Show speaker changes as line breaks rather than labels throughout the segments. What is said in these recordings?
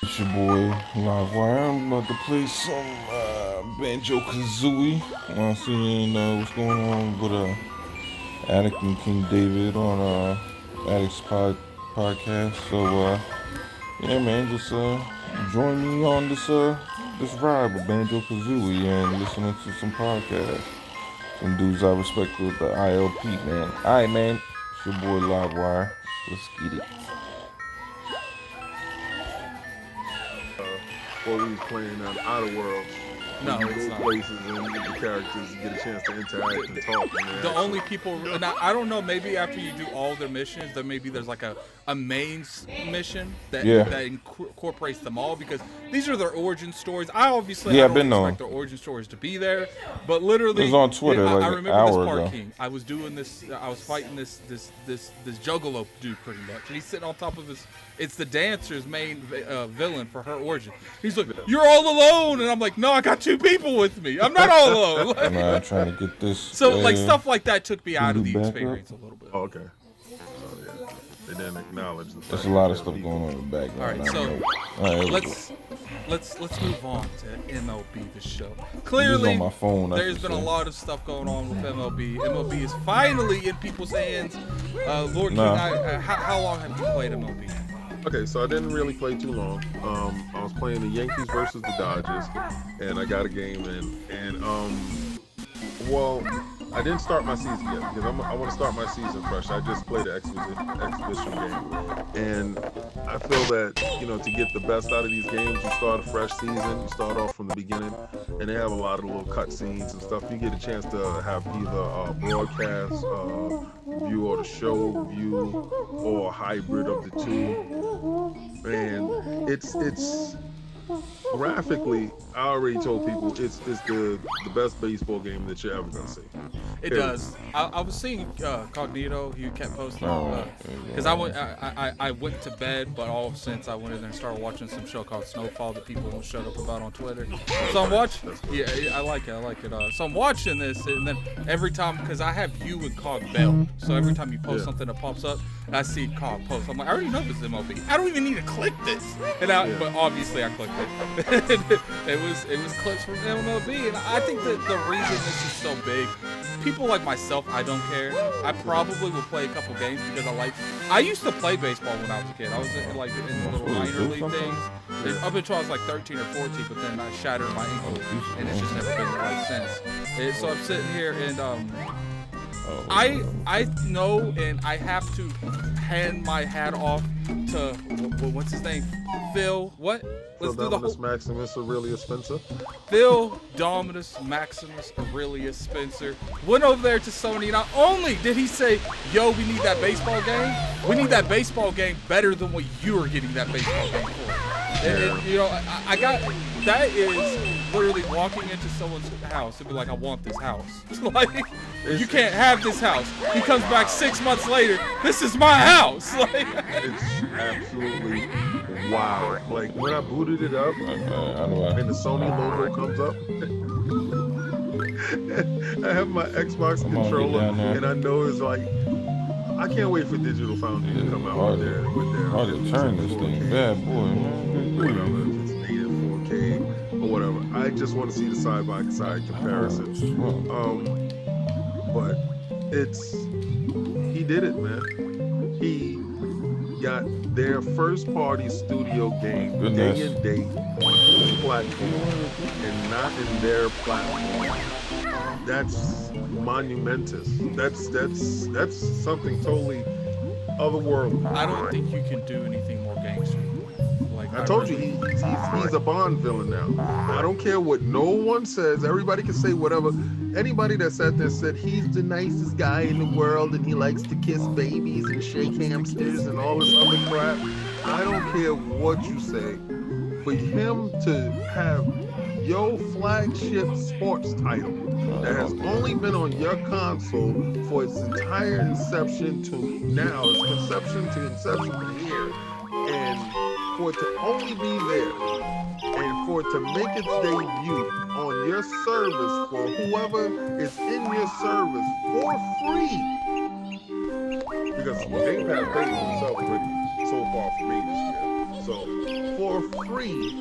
It's your boy Livewire. I'm about to play some Banjo Kazooie. Seeing what's going on with Addict and King David on Addict's podcast. So yeah, man, just join me on this ride with Banjo Kazooie and listening to some podcasts. Some dudes I respect with the ILP, man. Alright, man. It's your boy Livewire. Let's get it.
Or we was playing Outer Worlds.
No,
you
it's
go
not.
places and the characters get a chance to interact and talk.
The only people, and I don't know, maybe after you do all their missions, then maybe there's like a main mission that incorporates them all, because these are their origin stories. I don't expect their origin stories to be there, but literally,
it was on Twitter
I
like
remember
an hour
this part,
ago.
King. I was doing this, I was fighting this juggalo dude pretty much, and he's sitting on top of his. It's the dancer's main villain for her origin. He's like, "You're all alone," and I'm like, "No, I got two people with me. I'm not all alone."
I'm trying to get this.
So like stuff like that took me out of the experience a little bit.
Oh, okay. So yeah, they didn't acknowledge the fact.
There's a lot of stuff going on in the background.
All right, so let's move on to MLB the show. Clearly,
on my phone,
there's been a lot of stuff going on with MLB. MLB is finally in people's hands. Lord King, how long have you played MLB?
Okay, so I didn't really play too long. I was playing the Yankees versus the Dodgers, and I got a game in. And well, I didn't start my season yet because I want to start my season fresh. I just played an exhibition game, and I feel that to get the best out of these games, you start a fresh season. You start off from the beginning, and they have a lot of little cut scenes and stuff. You get a chance to have either a broadcast view or the show view, or a hybrid of the two. And it's graphically, I already told people it's the best baseball game that you're ever gonna see.
It does. I was seeing Cognito. He kept posting because I went to bed, but all since I went in there and started watching some show called Snowfall that people shut up about on Twitter. So I'm watching. Yeah, I like it. So I'm watching this, and then every time, because I have you and Cog Bell, so every time you post something that pops up, and I see Cog post, I'm like, I already know this is MLB. I don't even need to click this. But obviously I clicked it. It was clips from MLB, and I think that the reason this is so big, people like myself, I don't care. I probably will play a couple games because I used to play baseball when I was a kid. I was in the little minor league things up until I was like 13 or 14, but then I shattered my ankle, and it's just never been right since. So I'm sitting here, and I know, and I have to hand my hat off to what's his name, Phil. What? Let's do the whole.
Maximus Aurelius Spencer.
Phil Dominus Maximus Aurelius Spencer went over there to Sony. Not only did he say, "Yo, we need that baseball game. We need that baseball game better than what you are getting that baseball game for." And I got that is literally walking into someone's house and be like, "I want this house." Like, you can't have this house. He comes back 6 months later. This is my house. Like,
it's absolutely wow. Like when I booted it up and the Sony logo comes up, I have my Xbox controller and I know it's like, I can't wait for Digital Foundry to come out with their
I'll just turn this thing bad boy, man.
Whatever, if it's native 4K or whatever. I just want to see the side by side comparisons. But he did it, man. He got their first party studio game day and date on his platform and not in their platform. That's monumentous. That's something totally otherworldly.
I don't think you can do anything more gangster. Like
I told you, he's a Bond villain now. I don't care what no one says. Everybody can say whatever. Anybody that sat there said he's the nicest guy in the world and he likes to kiss babies and shake hamsters and all this other crap. I don't care what you say. For him to have your flagship sports title that has only been on your console for its entire inception to now, its conception to inception to here, and for it to only be there, and for it to make its debut on your service for whoever is in your service for free, because Game Pass paid for itself already so far for me this year. So for free,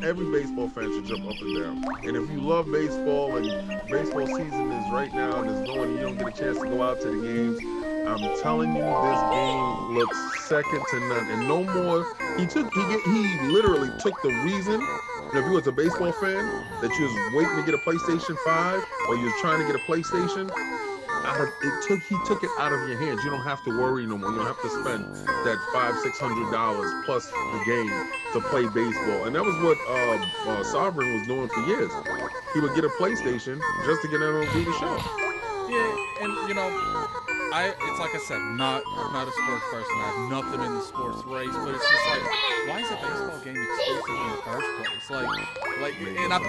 every baseball fan should jump up and down. And if you love baseball and baseball season is right now and is going, you don't get a chance to go out to the games, I'm telling you, this game looks second to none. And no more, he literally took the reason, if you was a baseball fan, that you was waiting to get a PlayStation 5 or you was trying to get a PlayStation, he took it out of your hands. You don't have to worry no more. You don't have to spend that $500-$600 plus the game to play baseball. And that was what Sovereign was doing for years. He would get a PlayStation just to get MLB to show.
Yeah, and you know, it's like I said, not a sports person. I have nothing in the sports race, but it's just like, why is a baseball game exclusive in the first place? Like, and I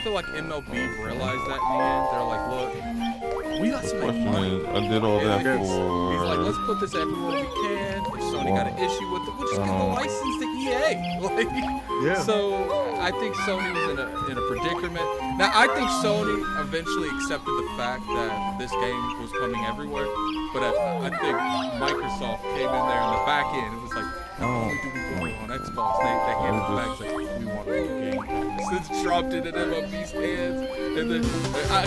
feel like MLB realized that in the end. They're like, look, we got some money.
I did all that for.
He's like, let's put this everywhere we can. If Sony got an issue with it, we'll just give the license to EA. Like,
yeah.
So I think Sony was in a predicament. Now I think Sony eventually accepted the fact that this game was coming everywhere, but I think Microsoft came in there in the back end. It was like, not only do we want it on Xbox, they handed the back like, we want it on Game Pass. It's dropped it in MLB's hands, and then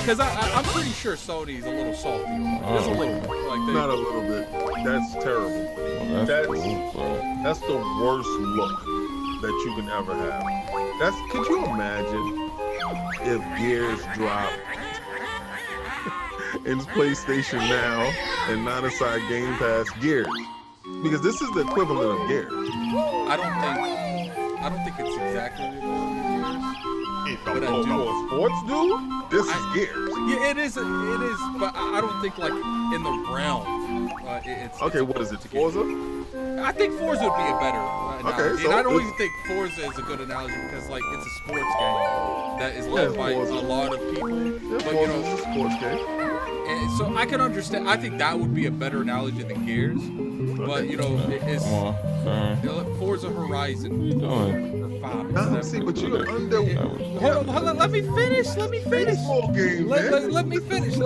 because I'm pretty sure Sony's a little salty on it. Just a little bit. Like
not a little bit. That's terrible. That's the worst look that you can ever have. Could you imagine if Gears dropped in PlayStation Now and not inside Game Pass Gears? Because this is the equivalent of Gears.
I don't think it's exactly the equivalent of Gears. But I do.
Sports do? This is Gears.
Yeah, it is, but I don't think like in the realm.
Okay, what is it? Forza?
I think Forza would be a better analogy.
Okay, so
and I don't even think Forza is a good analogy because like it's a sports game that is loved by a lot of people. But you know,
it's a sports game.
And so I can understand. I think that would be a better analogy than Gears. But you know, it's Forza Horizon.
What are you doing?
Or 5.
See, but you're under.
Hold on, let me finish.
Baseball game,
Let me finish.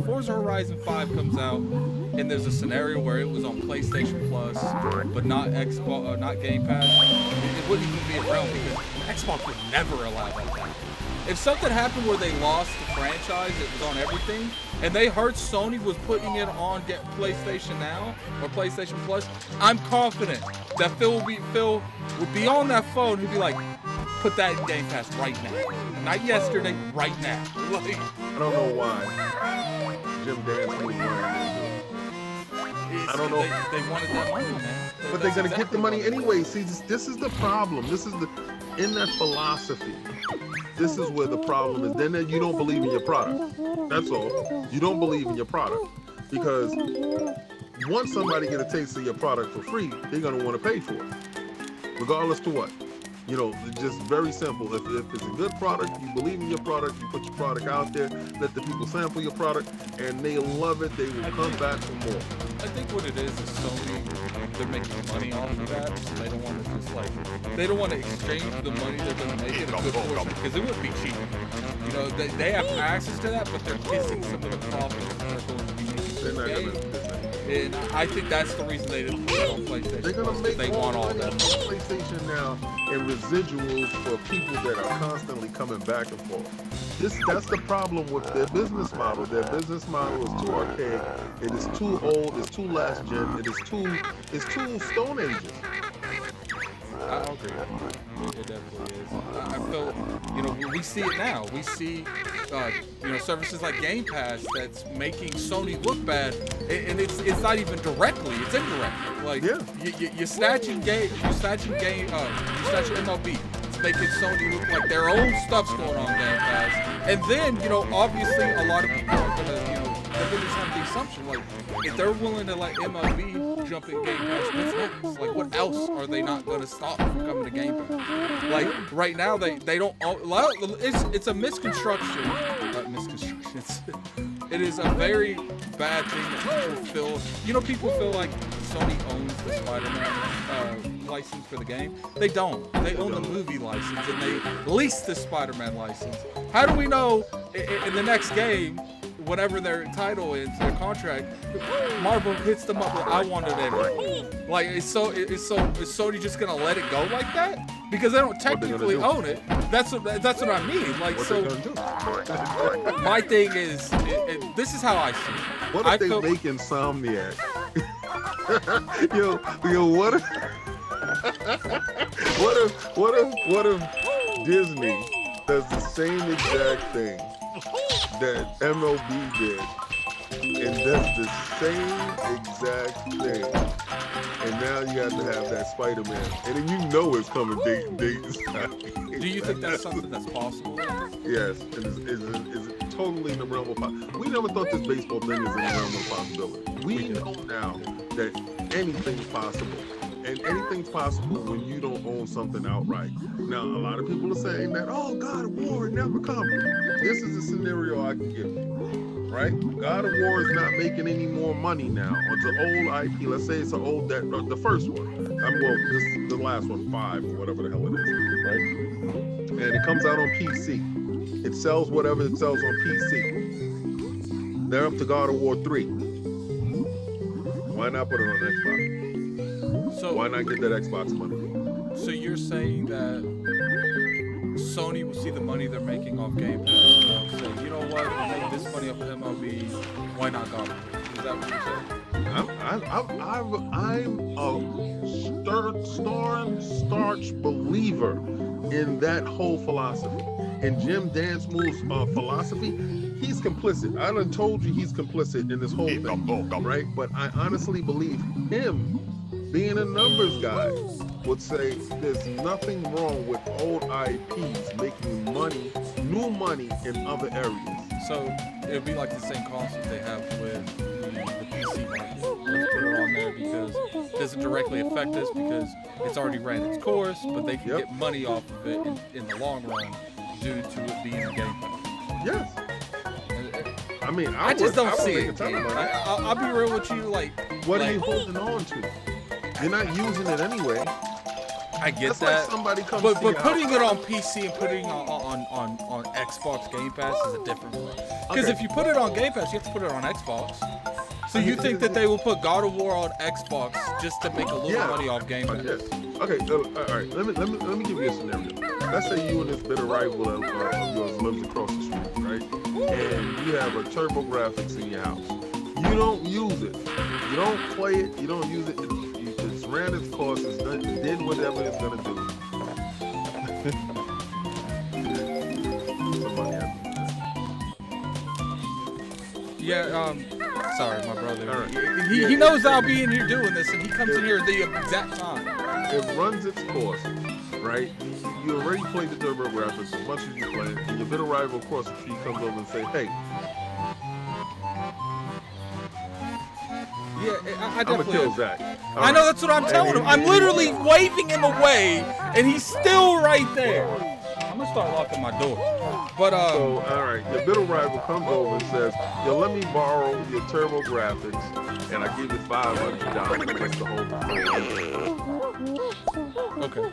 Forza Horizon 5 comes out, and there's a scenario where it was on PlayStation Plus, but not Xbox, not Game Pass. It wouldn't even be around because Xbox would never allow that. If something happened where they lost the franchise, it was on everything, and they heard Sony was putting it on PlayStation Now or PlayStation Plus, I'm confident that Phil would be on that phone. He'd be like, put that in Game Pass right now. Not yesterday, right now. Like,
I don't know why Jim Dance was wanting to do it. I don't know.
They wanted that money, man.
But they're going to get the money anyway. See, this is the problem. In that philosophy, this is where the problem is. Then you don't believe in your product. That's all. You don't believe in your product. Because once somebody get a taste of your product for free, they're going to want to pay for it. Regardless to what. You know, it's just very simple. If it's a good product, you believe in your product, you put your product out there, let the people sample your product, and they love it, they will come back for more.
I think what it is Sony, they're making money off of that, so they don't want to they don't want to exchange the money they're going to make in a good portion, because it would be cheap. You know, they have access to that, but they're kissing some of the profits that they're going to be making from the game. And I think that's the reason they didn't put it on PlayStation.
They're gonna make
they want all that
PlayStation Now and residuals for people that are constantly coming back and forth. That's the problem with their business model. Their business model is too archaic. It is too old. It's too last gen. It's too Stone Ages.
I agree. It definitely is. I feel, you know, we see it now. We see, you know, services like Game Pass that's making Sony look bad, and it's not even directly. It's indirectly. Like, you're snatching MLB. It's making Sony look like their own stuff's going on Game Pass, and then, you know, obviously a lot of people are gonna, you know, they're gonna just have the assumption like, if they're willing to let MLB jump in Game Pass, what's next? Like, what else are they not going to stop from coming to Game Pass? Like, right now, they don't. It's a misconstruction. It is a very bad thing that people feel. You know, people feel like Sony owns the Spider-Man license for the game. They don't. They own the movie license, and they lease the Spider-Man license. How do we know in the next game whatever their title is, their contract, Marvel hits them up with, I want it anyway. Like, is Sony just gonna let it go like that? Because they don't technically own it. That's what I mean. Like, so my thing is, this is how I see it.
What if they make Insomniac? yo, what if, what if Disney does the same exact thing that MLB did and does the same exact thing, and now you have to have that Spider-Man, and then you know it's coming date.
Do you think that's something that's possible?
Yes, it is totally in the realm of possibility. We never thought this baseball thing is in the realm of possibility. We know now that anything's possible. And anything's possible when you don't own something outright. Now, a lot of people are saying that, oh, God of War would never come. This is a scenario I can give you, right? God of War is not making any more money now. It's an old IP. Let's say it's an old, the first one. Well, this is the last one, 5 or whatever the hell it is, right? And it comes out on PC. It sells whatever it sells on PC. They're up to God of War 3. Why not put it on Xbox? So, why not get that Xbox money?
So you're saying that Sony will see the money they're making off Game Pass and they'll say, you know what, we'll make this money off of MLB, why not God of War? Is that what you're saying? I'm a starch believer in that whole philosophy. And Jim Dance Moore's philosophy, he's complicit. I done told you he's complicit in this whole thing, right? But I honestly believe him, being a numbers guy, would say there's nothing wrong with old IPs making money, new money in other areas. So it would be like the same concept they have with the PC market. Let's put it on there because it doesn't directly affect us because it's already ran its course, but they can get money off of it in the long run due to it being a Game Pass.
Yes. I mean,
I just don't see it. I'll be real with you. Like,
what are you holding on to? You're not using it anyway.
I get that.
Like somebody comes
but putting it on PC and putting it on Xbox Game Pass is a different one. Because if you put it on Game Pass, you have to put it on Xbox. So you think that they will put God of War on Xbox just to make a little money off Game Pass?
Yes. Okay. All right. Let me give you a scenario. Let's say you and this bitter rival of yours lives across the street, right? And you have a turbo graphics in your house. You don't use it. You don't play it. You don't use it. It's ran its course. It did whatever it's gonna do. Somebody has to.
Yeah. Sorry, my brother.
All right.
He knows I'll be in here doing this, and he comes in here at the exact time.
It runs its course, right? You already played the turbo graphics as much as you play it, and your bitter rival across the street comes over and say, "Hey,
yeah, I definitely.
I'm gonna kill Zach."
I know, that's what I'm telling him. I'm literally waving him away, and he's still right there. I'm gonna start locking my door. But
so all right, your bitter rival comes over and says, "Yo, let me borrow your turbo graphics, and I give you $500 just to hold the phone."
Okay.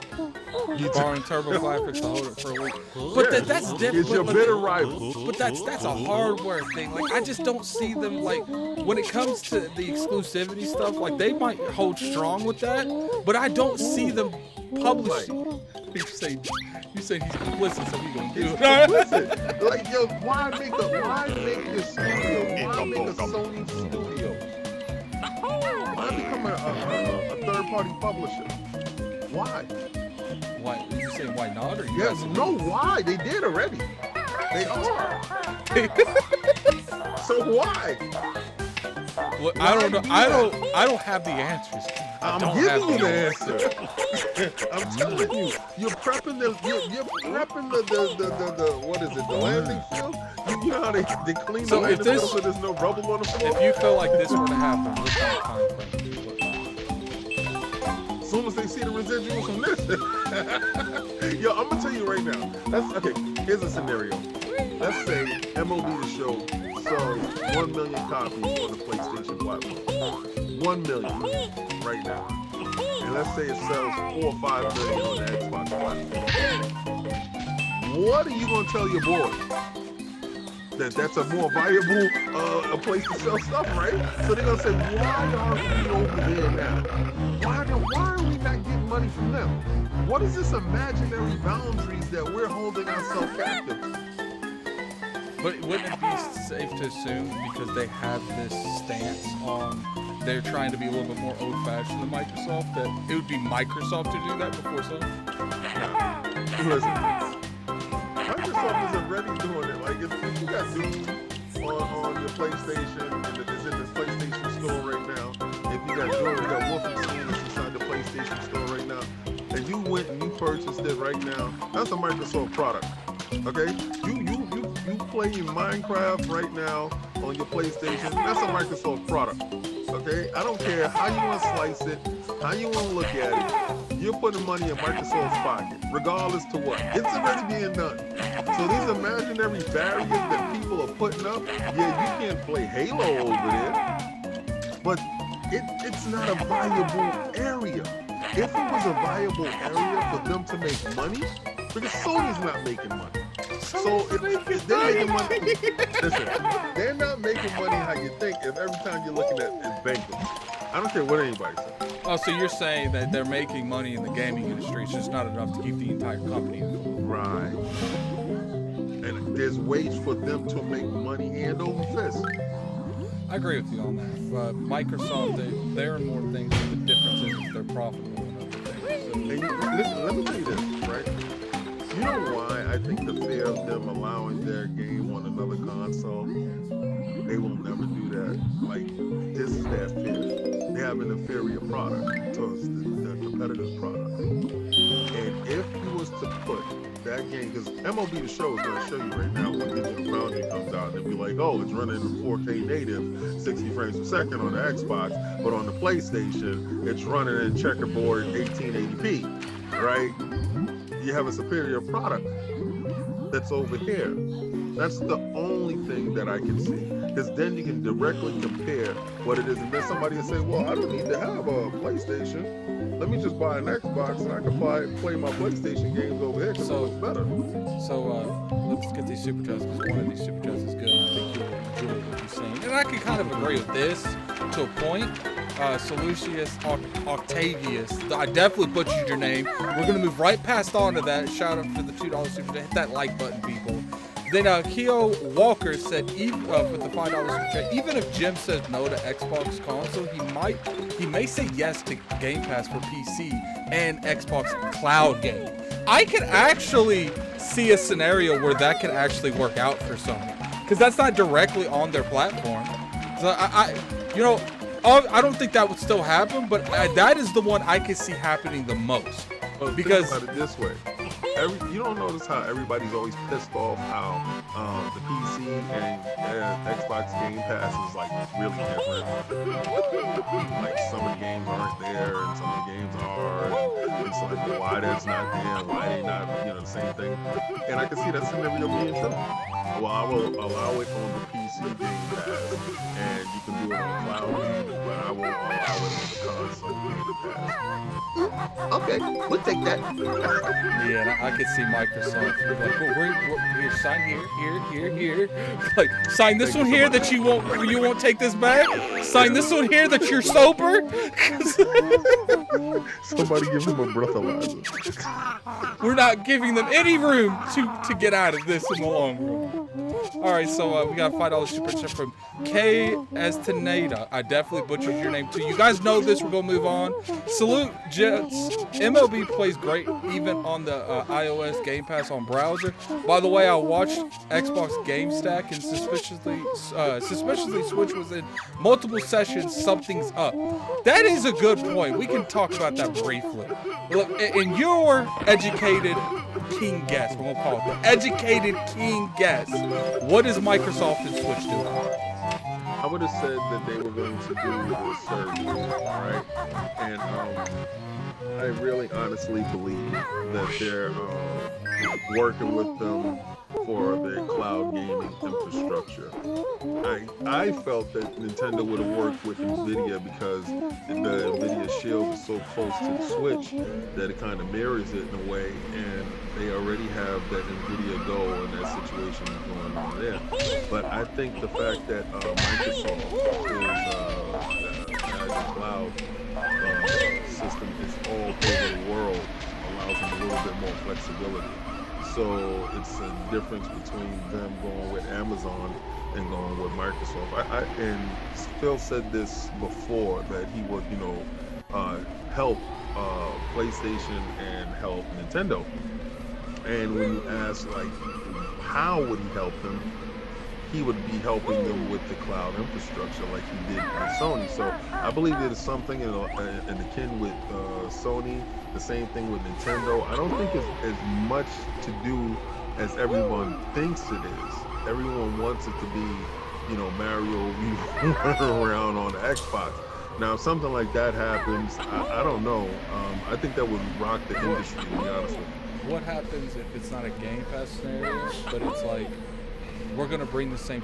You borrowing turbo graphics to hold it for a week. But that's different.
It's your bitter rival.
But that's a hardware thing. Like, I just don't see them, like, when it comes to the exclusivity stuff, like, they might hold strong with that, but I don't see them publishing. You say he's complicit, so he's gonna do it.
Complicit. Like, yo, why make a studio? Why make a Sony studio? Why become a third-party publisher? Why?
Why? You saying why not? Or you
yes, no, why? They did already. They are. So why?
Well, I don't know. I don't have the answers.
I'm giving you the answer. I'm telling you. You're prepping the what is it? The landing field. You know how they clean the landing field so there's no rubble on the floor.
If you feel like this were to happen, what kind of time frame?
As soon as they see the residuals from this. Yo, I'm gonna tell you right now. Okay, here's a scenario. Let's say MLB The Show sells 1 million copies on the PlayStation platform. 1 million right now. And let's say it sells 4 or 5 million on the Xbox platform. What are you gonna tell your boys? that's a more viable a place to sell stuff, right? So they're gonna say, why are we over there now? Why are we not getting money from them? What is this imaginary boundaries that we're holding ourselves captive to?
But wouldn't it be safe to assume because they have this stance on they're trying to be a little bit more old-fashioned than Microsoft that it would be Microsoft to do that before Sony?
Listen, Microsoft isn't ready doing it. Like if you got Doom on your PlayStation and it's in this PlayStation store right now, if you got Doom, you got Wolfenstein that's inside the PlayStation store right now, and you went and you purchased it right now, that's a Microsoft product. Okay, you play Minecraft right now on your PlayStation. That's a Microsoft product. Okay, I don't care how you want to slice it, how you want to look at it. You're putting money in Microsoft's pocket, regardless to what. It's already being done. So these imaginary barriers that people are putting up, yeah, you can't play Halo over there, but it's not a viable area. If it was a viable area for them to make money, because Sony's not making money. So if they're making money, listen, they're not making money how you think if every time you're looking at bankruptcy. I don't care what anybody says.
Oh, so you're saying that they're making money in the gaming industry, it's just not enough to keep the entire company afloat.
Right. And there's ways for them to make money hand over fist.
I agree with you on that. But Microsoft, there are more things, but the difference is if they're profitable than other things. So,
And listen, let me tell you this, right? You know why I think the fear of them allowing their game on another console, they will never do that. Like, this is their fear. They have an inferior product to the competitor's product. And if you was to put that game, because MLB The Show is going to show you right now when Digital Foundry comes out, and be like, oh, it's running in 4K native, 60 frames per second on the Xbox, but on the PlayStation, it's running in checkerboard 1880p, right? You have a superior product that's over here. That's the only thing that I can see. Because then you can directly compare what it is. And then somebody will say, well, I don't need to have a PlayStation. Let me just buy an Xbox and I can play my PlayStation games over here because it looks better.
So let's get these super chats because one of these super chats is good. I think you'll enjoy what you're saying. And I can kind of agree with this to a point. Lucius Octavius. I definitely butchered your name. We're going to move right past on to that. Shout out to the $2 super chat. Hit that like button, people. Then Keo Walker said, even with the $5 super chat, even if Jim says no to Xbox console, he may say yes to Game Pass for PC and Xbox Cloud game. I could actually see a scenario where that could actually work out for Sony because that's not directly on their platform. So I don't think that would still happen, but that is the one I could see happening the most.
Well,
because
think about it this way. You don't notice how everybody's always pissed off how the PC and Xbox Game Pass is like really different. Like some of the games aren't there and some of the games are. And it's like why that's not there, why they not, the same thing. And I can see that scenario being true. Well, I will allow it on the PC Game Pass, and you can do it on cloud games, but I won't allow it on the console Game Pass. Okay, we'll take that.
Yeah, I could see Microsoft like, well, here, sign here. Like, sign this one here that you won't take this back. Sign this one here that you're sober.
Somebody give him a breathalyzer.
We're not giving them any room to get out of this in the long run. All right, so we got a $5 super chat from K Estenada. I definitely butchered your name too. You guys know this. We're gonna move on. Salute Jets. MLB plays great even on the iOS Game Pass on browser. By the way, I watched Xbox Game Stack and suspiciously Switch was in multiple sessions. Something's up. That is a good point. We can talk about that briefly. Look, in your educated king guess, we're gonna call it the educated king guess, what is Microsoft and Switch doing?
I would have said that they were going to do the service, right? And I really honestly believe that they're working with them for their cloud gaming infrastructure. I felt that Nintendo would have worked with Nvidia because the Nvidia Shield is so close to the Switch that it kind of mirrors it in a way, and they already have that Nvidia Go and that situation going on there. But I think the fact that Microsoft has a cloud system is all over the world allows them a little bit more flexibility. So it's a difference between them going with Amazon and going with Microsoft. And Phil said this before that he would, help PlayStation and help Nintendo. And when you ask like, how would he help them? He would be helping them with the cloud infrastructure like he did with Sony. So I believe there's something in akin with Sony, the same thing with Nintendo. I don't think it's as much to do as everyone thinks it is. Everyone wants it to be, Mario running around on the Xbox. Now, if something like that happens, I don't know. I think that would rock the industry, to be honest with you.
What happens if it's not a Game Pass scenario, but it's like, we're gonna bring the same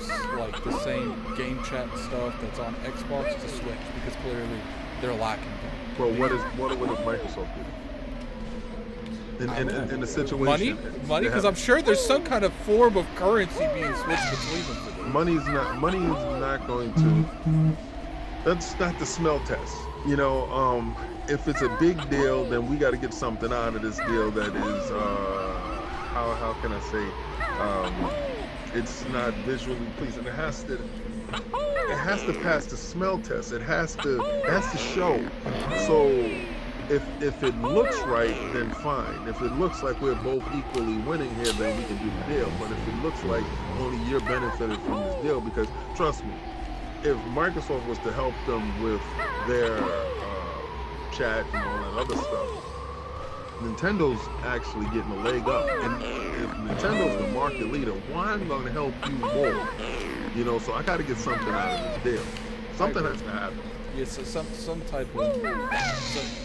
game chat stuff that's on Xbox to Switch, because clearly they're lacking that.
But what would Microsoft do? In the situation,
money, because I'm sure there's some kind of form of currency being switched between them. For
money is not going to. That's not the smell test. If it's a big deal, then we got to get something out of this deal that is how can I say? It's not visually pleasing. It has to pass the smell test. It has to show. So if it looks right, then fine. If it looks like we're both equally winning here, then we can do the deal. But if it looks like only you're benefiting from this deal, because trust me, if Microsoft was to help them with their chat and all that other stuff, Nintendo's actually getting a leg up, and if Nintendo's the market leader, why am I going to help you more? So I got to get something out of this deal. Something has to happen.
Yeah, so some type of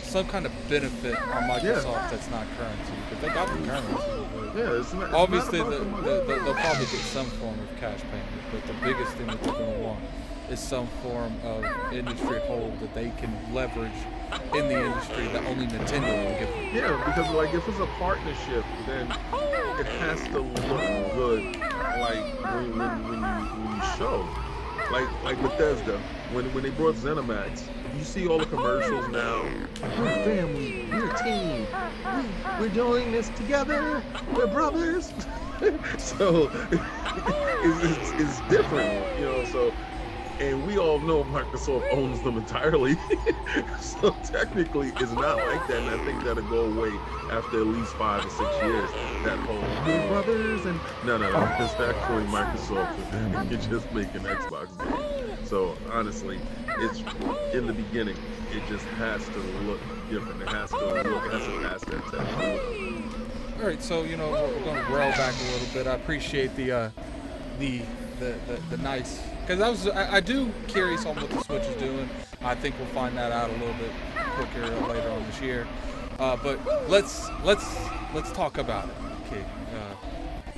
some kind of benefit on Microsoft that's not currency, because they got the currency.
Yeah, it's not.
Obviously,
not
they'll probably get some form of cash payment, but the biggest thing that they're going to want is some form of industry hold that they can leverage in the industry that only Nintendo will give them.
Yeah, because like if it's a partnership, then it has to look good. Like when you show, like Bethesda, when they brought ZeniMax, you see all the commercials now. We're family, we're a team, we're doing this together, we're brothers. So it's different, So. And we all know Microsoft owns them entirely. So technically, it's not like that. And I think that'll go away after at least 5 or 6 years. That whole we're brothers and no. It's actually Microsoft, and you're just making Xbox games. So honestly, it's in the beginning. It just has to look different. It has to pass that test.
All right, so we're going to rail back a little bit. I appreciate the nice. Because I do curious on what the Switch is doing. I think we'll find that out a little bit quicker later on this year. But let's talk about it. Okay.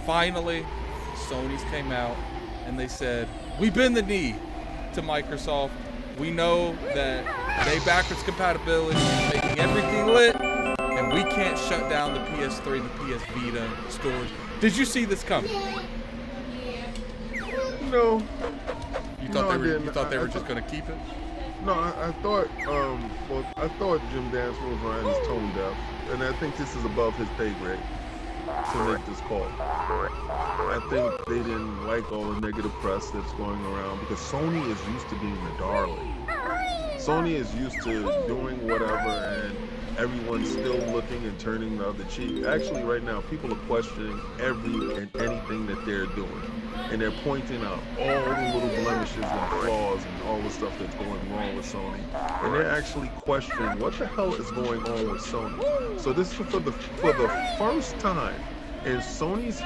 Finally, Sony's came out and they said we bend the knee to Microsoft. We know that they backwards compatibility is making everything lit, and we can't shut down the PS3 and the PS Vita stores. Did you see this coming?
No.
You thought they were just going to keep it?
No, I thought Jim Dancer was running his tone deaf, and I think this is above his pay grade to make this call. I think they didn't like all the negative press that's going around because Sony is used to being the darling. Sony is used to doing whatever, and everyone's still looking and turning the other cheek. Actually, right now, people are questioning every and anything that they're doing. And they're pointing out all the little blemishes and flaws and all the stuff that's going wrong with Sony. And they're actually questioning what the hell is going on with Sony. So this is for the first time in Sony's